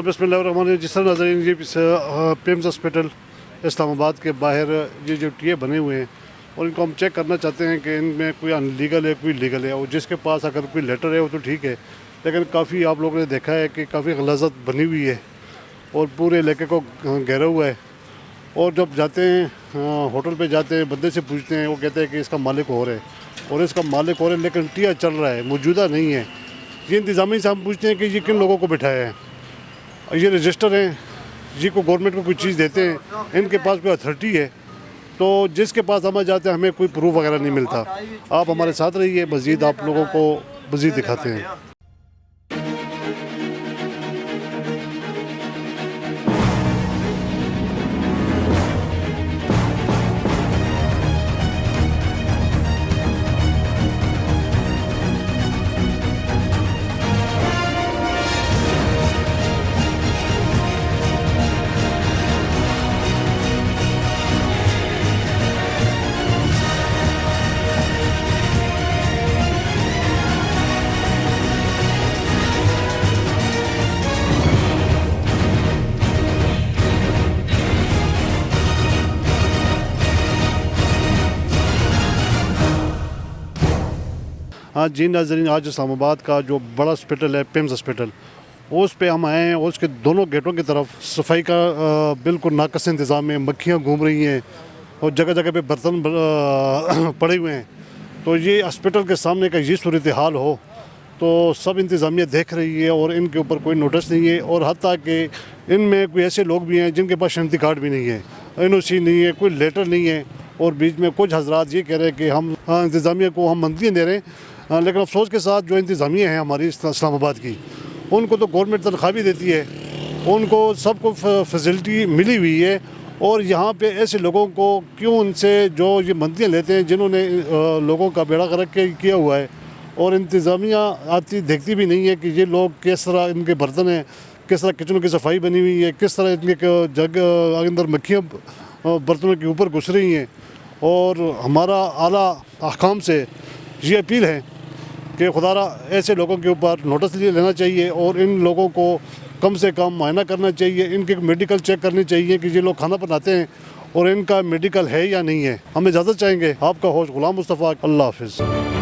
बिस्मिल्लाहिर्रहमानिर्रहीम। जिस तरह नाज़रीन ये पेम्स हॉस्पिटल इस्लामाबाद के बाहर ये जो टीए बने हुए हैं और इनको हम चेक करना चाहते हैं कि इनमें कोई अनलीगल है कोई लीगल है, और जिसके पास अगर कोई लेटर है वो तो ठीक है, लेकिन काफ़ी आप लोगों ने देखा है कि काफ़ी गलाज़त बनी हुई है और पूरे इलाके को घेरा हुआ है। और जब जाते हैं होटल पे जाते हैं, बंदे से पूछते हैं, वो कहते हैं कि इसका मालिक और है और इसका मालिक और है, लेकिन टीआ चल रहा है, मौजूदा नहीं है। ये इंतज़ामी से हम पूछते हैं कि ये किन लोगों को बिठाया है, ये रजिस्टर हैं, जी को गवर्नमेंट को कोई चीज़ देते हैं, इनके पास कोई अथॉरिटी है, तो जिसके पास हम जाते हैं हमें कोई प्रूफ वगैरह नहीं मिलता। आप हमारे साथ रहिए, मज़ीद आप लोगों को मज़ीद दिखाते हैं। हाँ जी नाज़रीन, आज इस्लामाबाद का जो बड़ा हॉस्पिटल है पेम्स हॉस्पिटल, उस पे हम आए हैं और उसके दोनों गेटों की तरफ सफाई का बिल्कुल नाकस इंतज़ाम है। मक्खियाँ घूम रही हैं और जगह जगह पे बर्तन पड़े हुए हैं। तो ये हॉस्पिटल के सामने का ये सूरत हाल हो तो सब इंतज़ामिया देख रही है और इनके ऊपर कोई नोटिस नहीं है, और हत्ता कि इनमें कोई ऐसे लोग भी हैं जिनके पास शनाख्ती कार्ड भी नहीं है, NOC नहीं है, कोई लेटर नहीं है। और बीच में कुछ हजरात ये कह रहे हैं कि हम इंतज़ामिया को हम मंदियाँ दे रहे हैं, लेकिन अफसोस के साथ जो इंतज़ामिया है हमारी इस्लामाबाद की, उनको तो गवर्नमेंट तनख्वाह भी देती है, उनको सबको फैसिलिटी मिली हुई है, और यहाँ पे ऐसे लोगों को क्यों उनसे जो ये मंदियाँ लेते हैं जिन्होंने लोगों का बेड़ा गर्क किया हुआ है, और इंतज़ामिया आती देखती भी नहीं है कि ये लोग किस तरह इनके बर्तन हैं, किस तरह किचनों की सफाई बनी हुई है, किस तरह इनके जग अंदर मक्खियाँ बर्तनों के ऊपर घुस रही हैं। और हमारा आला अहकाम से ये अपील है कि खुदारा ऐसे लोगों के ऊपर नोटिस लेना चाहिए और इन लोगों को कम से कम मुआयना करना चाहिए, इनके मेडिकल चेक करनी चाहिए कि ये लोग खाना बनाते हैं और इनका मेडिकल है या नहीं है। हम इजाज़त चाहेंगे। आपका होस्ट गुलाम मुस्तफ़ा। अल्लाह हाफ़िज़।